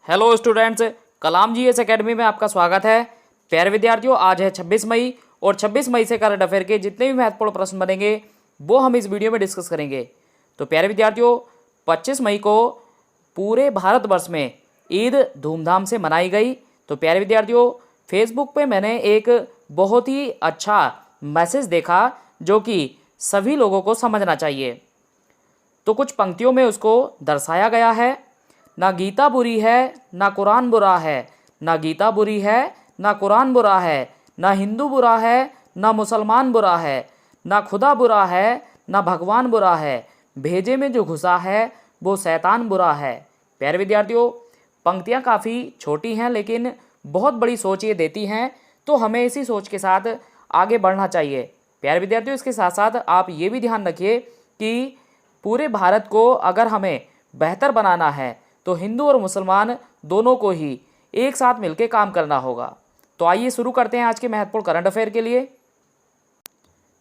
Hello students, कलाम GS academy में आपका स्वागत है। प्यारे विद्यार्थियों, आज है 26 मई और 26 मई से करंट अफेयर के जितने भी महत्वपूर्ण प्रश्न बनेंगे वो हम इस वीडियो में डिस्कस करेंगे। तो प्यारे विद्यार्थियों, 25 मई को पूरे भारतवर्ष में ईद धूमधाम से मनाई गई। तो प्यारे विद्यार्थियों, फेसबुक पे मैंने एक बहुत ही अच्छा मैसेज देखा जो कि सभी लोगों को समझना चाहिए। तो कुछ पंक्तियों में उसको दर्शाया गया है। ना गीता बुरी है ना कुरान बुरा है, ना गीता बुरी है ना कुरान बुरा है, ना हिंदू बुरा है ना मुसलमान बुरा है, ना खुदा बुरा है ना भगवान बुरा है, भेजे में जो घुसा है वो शैतान बुरा है। प्यारे विद्यार्थियों, पंक्तियाँ काफ़ी छोटी हैं लेकिन बहुत बड़ी सोच ये देती हैं, तो हमें इसी सोच के साथ आगे बढ़ना चाहिए। प्यारे विद्यार्थियों, इसके साथ साथ आप ये भी ध्यान रखिए कि पूरे भारत को अगर हमें बेहतर बनाना है तो हिंदू और मुसलमान दोनों को ही एक साथ मिलकर काम करना होगा। तो आइए शुरू करते हैं आज के महत्वपूर्ण करंट अफेयर के लिए।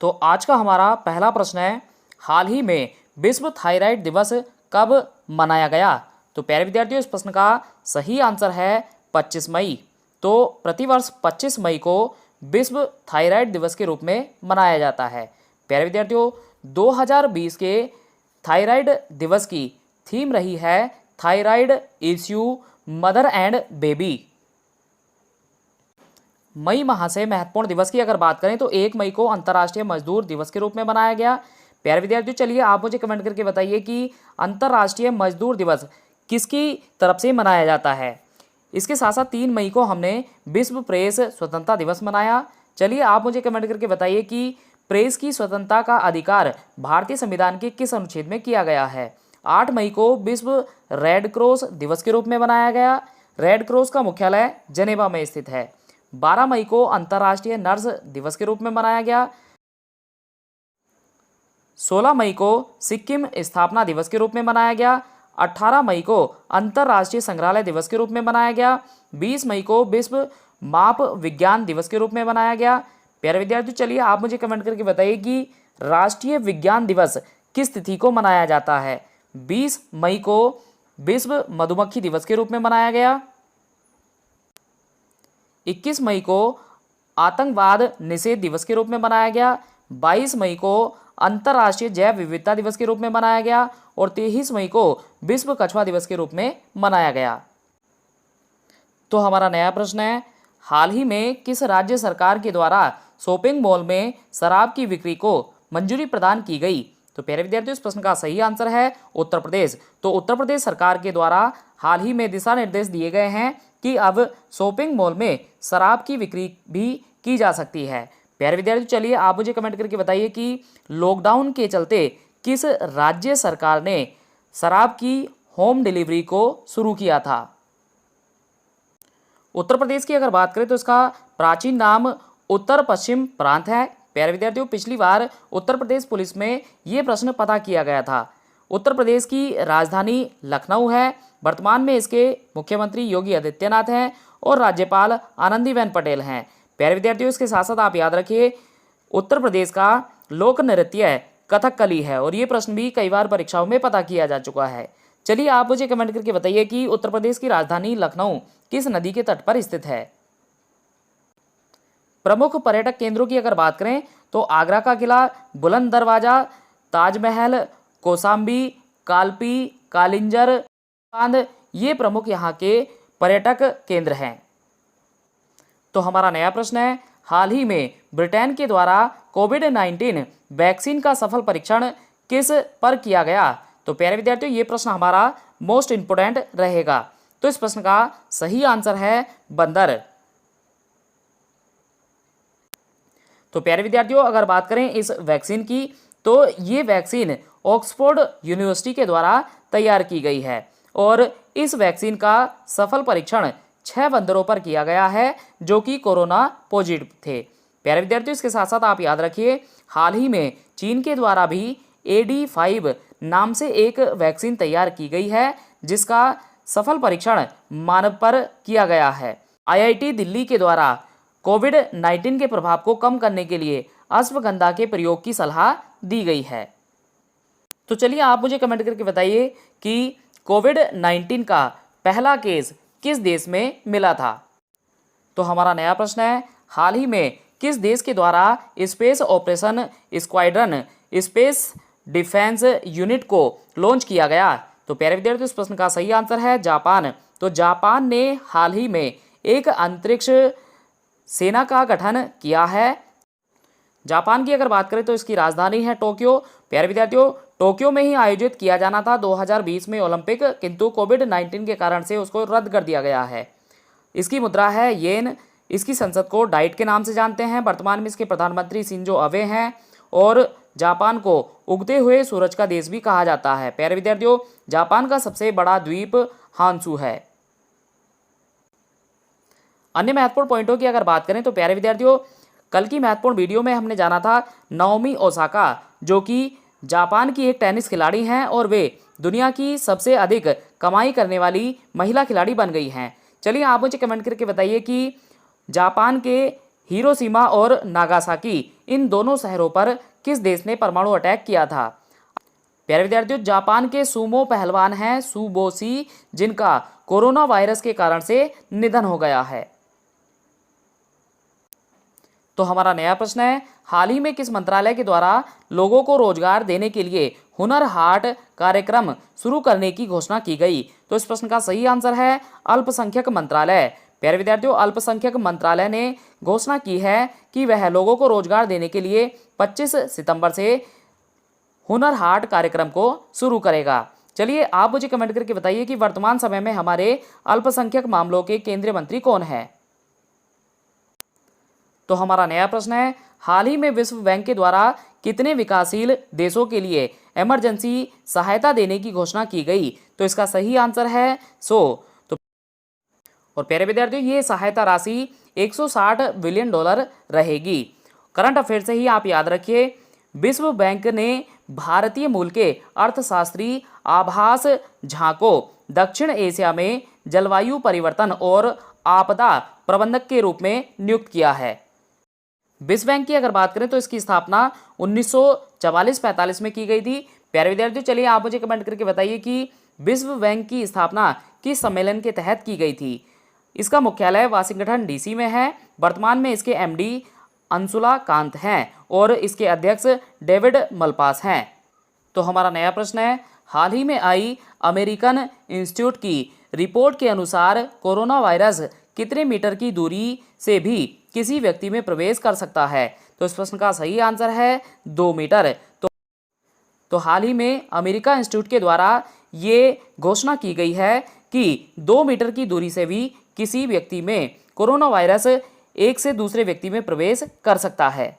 तो आज का हमारा पहला प्रश्न है, हाल ही में विश्व थायराइड दिवस कब मनाया गया? तो प्यारे विद्यार्थियों, इस प्रश्न का सही आंसर है 25 मई। तो प्रतिवर्ष 25 मई को विश्व थायराइड दिवस के रूप में मनाया जाता है। प्यारे विद्यार्थियों, 2020 के थायराइड दिवस की थीम रही है thyroid issue mother and baby. मई माह से महत्वपूर्ण दिवस की अगर बात करें तो 1 मई को अंतर्राष्ट्रीय मजदूर दिवस के रूप में मनाया गया। प्यारे विद्यार्थियों, चलिए आप मुझे कमेंट करके बताइए कि अंतर्राष्ट्रीय मजदूर दिवस किसकी तरफ से मनाया जाता है। इसके साथ साथ 3 मई को हमने विश्व प्रेस स्वतंत्रता दिवस मनाया। चलिए आप मुझे कमेंट करके बताइए कि प्रेस की स्वतंत्रता का अधिकार भारतीय संविधान के किस अनुच्छेद में किया गया है। 8 मई को विश्व रेड क्रॉस दिवस के रूप में मनाया गया। रेड क्रॉस का मुख्यालय जेनेवा में स्थित है। 12 मई को अंतर्राष्ट्रीय नर्स दिवस के रूप में मनाया गया। 16 मई को सिक्किम स्थापना दिवस के रूप में मनाया गया। 18 मई को अंतर्राष्ट्रीय संग्रहालय दिवस के रूप में मनाया गया। 20 मई को विश्व माप विज्ञान दिवस के रूप में मनाया गया। प्यारे विद्यार्थियों, चलिए आप मुझे कमेंट करके बताइए कि राष्ट्रीय विज्ञान दिवस किस तिथि को मनाया जाता है। 20 मई को विश्व मधुमक्खी दिवस के रूप में मनाया गया। 21 मई को आतंकवाद निषेध दिवस के रूप में मनाया गया। 22 मई को अंतर्राष्ट्रीय जैव विविधता दिवस के रूप में मनाया गया और 23 मई को विश्व कछुआ दिवस के रूप में मनाया गया। तो हमारा नया प्रश्न है, हाल ही में किस राज्य सरकार के द्वारा शॉपिंग मॉल में शराब की बिक्री को मंजूरी प्रदान की गई? तो प्यारे विद्यार्थियों, इस प्रश्न का सही आंसर है उत्तर प्रदेश। तो उत्तर प्रदेश सरकार के द्वारा हाल ही में दिशा निर्देश दिए गए हैं कि अब शॉपिंग मॉल में शराब की बिक्री भी की जा सकती है। प्यारे विद्यार्थियों, चलिए आप मुझे कमेंट करके बताइए कि लॉकडाउन के चलते किस राज्य सरकार ने शराब की होम डिलीवरी को शुरू किया था। उत्तर प्रदेश की अगर बात करें तो इसका प्राचीन नाम उत्तर पश्चिम प्रांत है। प्यारे विद्यार्थियों, पिछली बार उत्तर प्रदेश पुलिस में ये प्रश्न पता किया गया था। उत्तर प्रदेश की राजधानी लखनऊ है। वर्तमान में इसके मुख्यमंत्री योगी आदित्यनाथ हैं और राज्यपाल आनंदीबेन पटेल हैं। प्यारे विद्यार्थियों, इसके साथ साथ आप याद रखिए उत्तर प्रदेश का लोक नृत्य कथकली है और ये प्रश्न भी कई बार परीक्षाओं में पता किया जा चुका है। चलिए आप मुझे कमेंट करके बताइए कि उत्तर प्रदेश की राजधानी लखनऊ किस नदी के तट पर स्थित है। प्रमुख पर्यटक केंद्रों की अगर बात करें तो आगरा का किला, बुलंद दरवाजा, ताजमहल, कौसाम्बी, कालपी, कालिंजर बांध, ये प्रमुख यहाँ के पर्यटक केंद्र हैं। तो हमारा नया प्रश्न है, हाल ही में ब्रिटेन के द्वारा कोविड-19 वैक्सीन का सफल परीक्षण किस पर किया गया? तो प्यारे विद्यार्थियों, ये प्रश्न हमारा मोस्ट इंपोर्टेंट रहेगा। तो इस प्रश्न का सही आंसर है बंदर। तो प्यारे विद्यार्थियों, अगर बात करें इस वैक्सीन की तो ये वैक्सीन ऑक्सफोर्ड यूनिवर्सिटी के द्वारा तैयार की गई है और इस वैक्सीन का सफल परीक्षण 6 बंदरों पर किया गया है जो कि कोरोना पॉजिटिव थे। प्यारे विद्यार्थियों, इसके साथ साथ आप याद रखिए हाल ही में चीन के द्वारा भी AD5 नाम से एक वैक्सीन तैयार की गई है जिसका सफल परीक्षण मानव पर किया गया है। IIT दिल्ली के द्वारा कोविड-19 के प्रभाव को कम करने के लिए अश्वगंधा के प्रयोग की सलाह दी गई है। तो चलिए आप मुझे कमेंट करके बताइए कि कोविड-19 का पहला केस किस देश में मिला था? तो हमारा नया प्रश्न है, हाल ही में किस देश के द्वारा space operation squadron space defence unit को लॉन्च किया गया? तो प्यारे विद्यार्थियों, इस प्रश्न का सही आंसर है जापान। तो जापान ने हाल ही में एक अंतरिक्ष सेना का गठन किया है। जापान की अगर बात करें तो इसकी राजधानी है टोक्यो। प्यारे विद्यार्थियों, टोक्यो में ही आयोजित किया जाना था 2020 में ओलंपिक, किंतु कोविड-19 के कारण से उसको रद्द कर दिया गया है। इसकी मुद्रा है येन। इसकी संसद को डाइट के नाम से जानते हैं। वर्तमान में इसके प्रधानमंत्री शिंजो अबे हैं और जापान को उगते हुए सूरज का देश भी कहा जाता है। प्यारे विद्यार्थियों, जापान का सबसे बड़ा द्वीप हांसू है। अन्य महत्वपूर्ण पॉइंटों की अगर बात करें तो प्यारे विद्यार्थियों, कल की महत्वपूर्ण वीडियो में हमने जाना था नाओमी ओसाका, जो कि जापान की एक टेनिस खिलाड़ी हैं और वे दुनिया की सबसे अधिक कमाई करने वाली महिला खिलाड़ी बन गई हैं। चलिए आप मुझे कमेंट करके बताइए कि जापान के हिरोशिमा और नागासाकी, इन दोनों शहरों पर किस देश ने परमाणु अटैक किया था? प्यारे विद्यार्थियों, जापान के सूमो पहलवान हैं सुबोशी, जिनका कोरोना वायरस के कारण से निधन हो गया है। तो हमारा नया प्रश्न है, हाल ही में किस मंत्रालय के द्वारा लोगों को रोजगार देने के लिए हुनर हाट कार्यक्रम शुरू करने की घोषणा की गई? तो इस प्रश्न का सही आंसर है अल्पसंख्यक मंत्रालय। प्यारे विद्यार्थियों, अल्पसंख्यक मंत्रालय ने घोषणा की है कि वह लोगों को रोजगार देने के लिए 25 सितंबर से हुनर हाट कार्यक्रम को शुरू करेगा। चलिए आप मुझे कमेंट करके बताइए कि वर्तमान समय में हमारे अल्पसंख्यक मामलों के केंद्रीय मंत्री कौन है? तो हमारा नया प्रश्न है, हाल ही में विश्व बैंक के द्वारा कितने विकासशील देशों के लिए इमरजेंसी सहायता देने की घोषणा की गई? तो इसका सही आंसर है 100। तो और प्यारे विद्यार्थियों, ये सहायता राशि 160 बिलियन डॉलर रहेगी। करंट अफेयर से ही आप याद रखिए, विश्व बैंक ने भारतीय मूल के अर्थशास्त्री आभास झा को दक्षिण एशिया में जलवायु परिवर्तन और आपदा प्रबंधक के रूप में नियुक्त किया है। विश्व बैंक की अगर बात करें तो इसकी स्थापना 1944-45 में की गई थी। प्यारे विद्यार्थियों, चलिए आप मुझे कमेंट करके बताइए कि विश्व बैंक की स्थापना किस सम्मेलन के तहत की गई थी? इसका मुख्यालय वाशिंगटन डीसी में है। वर्तमान में इसके एमडी अंशुला कांत हैं और इसके अध्यक्ष डेविड मलपास हैं। तो हमारा नया प्रश्न है, हाल ही में आई अमेरिकन इंस्टीट्यूट की रिपोर्ट के अनुसार कोरोना वायरस कितने मीटर की दूरी से भी किसी व्यक्ति में प्रवेश कर सकता है? तो इस प्रश्न का सही आंसर है 2 मीटर। तो हाल ही में अमेरिका इंस्टीट्यूट के द्वारा ये घोषणा की गई है कि 2 मीटर की दूरी से भी किसी व्यक्ति में कोरोना वायरस एक से दूसरे व्यक्ति में प्रवेश कर सकता है।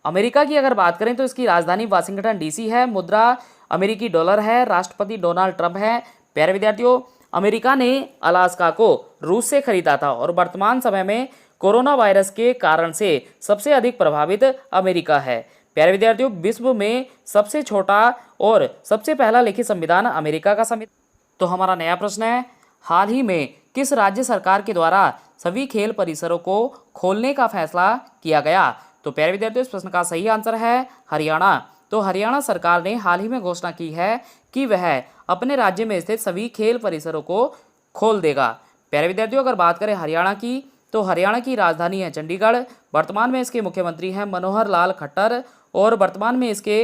अमेरिका की अगर बात करें तो इसकी राजधानी वाशिंगटन डीसी है। मुद्रा अमेरिकी डॉलर है। राष्ट्रपति डोनाल्ड ट्रंप है। प्यारे विद्यार्थियों, अमेरिका ने अलास्का को रूस से खरीदा था और वर्तमान समय में कोरोना वायरस के कारण से सबसे अधिक प्रभावित अमेरिका है। प्यारे विद्यार्थियों, विश्व में सबसे छोटा और सबसे पहला लिखित संविधान अमेरिका का संविधान। तो हमारा नया प्रश्न है, हाल ही में किस राज्य सरकार के द्वारा सभी खेल परिसरों को खोलने का फैसला किया गया? तो प्यारे विद्यार्थियों, इस प्रश्न का सही आंसर है हरियाणा। तो हरियाणा सरकार ने हाल ही में घोषणा की है कि वह अपने राज्य में स्थित सभी खेल परिसरों को खोल देगा। प्यारे विद्यार्थियों, अगर बात करें हरियाणा की, तो हरियाणा की राजधानी है चंडीगढ़। वर्तमान में इसके मुख्यमंत्री हैं मनोहर लाल खट्टर और वर्तमान में इसके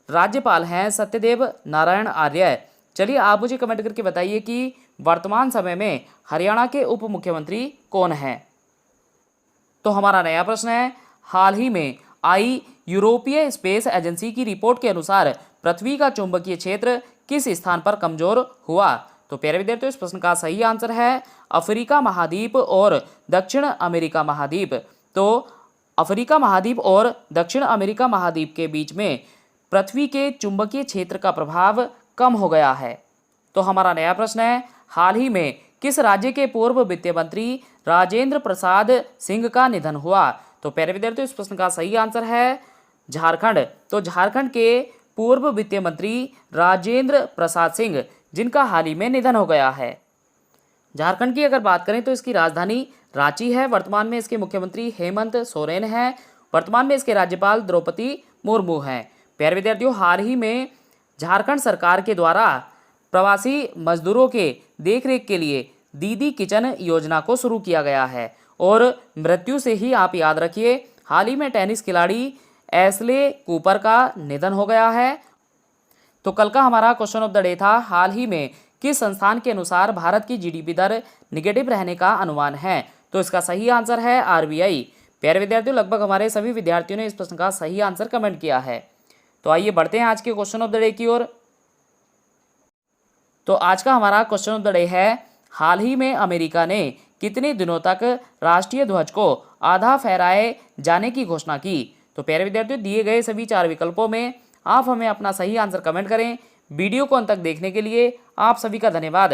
राज्यपाल हैं सत्यदेव नारायण आर्य। चलिए आप मुझे कमेंट करके बताइए कि वर्तमान समय में हरियाणा के उप मुख्यमंत्री कौन हैं? तो हमारा नया प्रश्न है, हाल ही में आई यूरोपीय स्पेस एजेंसी की रिपोर्ट के अनुसार पृथ्वी का चुंबकीय क्षेत्र किस स्थान पर कमजोर हुआ? तो प्यारे विद्यार्थियों, इस प्रश्न का सही आंसर है अफ्रीका महाद्वीप और दक्षिण अमेरिका महाद्वीप। तो अफ्रीका महाद्वीप और दक्षिण अमेरिका महाद्वीप के बीच में पृथ्वी के चुंबकीय क्षेत्र का प्रभाव कम हो गया है। तो हमारा नया प्रश्न है, हाल ही में किस राज्य के पूर्व वित्त मंत्री राजेंद्र प्रसाद सिंह का निधन हुआ? तो प्यारे विद्यार्थियों, इस प्रश्न का सही आंसर है झारखंड। तो झारखंड के पूर्व वित्त मंत्री राजेंद्र प्रसाद सिंह, जिनका हाल ही में निधन हो गया है। झारखंड की अगर बात करें तो इसकी राजधानी रांची है। वर्तमान में इसके मुख्यमंत्री हेमंत सोरेन हैं। वर्तमान में इसके राज्यपाल द्रौपदी मुर्मू हैं। प्यारे विद्यार्थियों, हाल ही में झारखंड सरकार के द्वारा प्रवासी मजदूरों के देखरेख के लिए दीदी किचन योजना को शुरू किया गया है। और मृत्यु से ही आप याद रखिए, हाल ही में टेनिस खिलाड़ी एशले कूपर का निधन हो गया है। तो कल का हमारा क्वेश्चन ऑफ द डे था, हाल ही में किस संस्थान के अनुसार भारत की जीडीपी दर निगेटिव रहने का अनुमान है? तो इसका सही आंसर है आरबीआई। प्यारे विद्यार्थियों, लगभग हमारे सभी विद्यार्थियों ने इस प्रश्न का सही आंसर कमेंट किया है। तो आइए बढ़ते हैं आज के क्वेश्चन ऑफ द डे की ओर। तो आज का हमारा क्वेश्चन ऑफ द डे है, हाल ही में अमेरिका ने कितने दिनों तक राष्ट्रीय ध्वज को आधा फहराए जाने की घोषणा की? तो प्यारे विद्यार्थियों, दिए गए सभी 4 विकल्पों में आप हमें अपना सही आंसर कमेंट करें। वीडियो को अंत तक देखने के लिए आप सभी का धन्यवाद।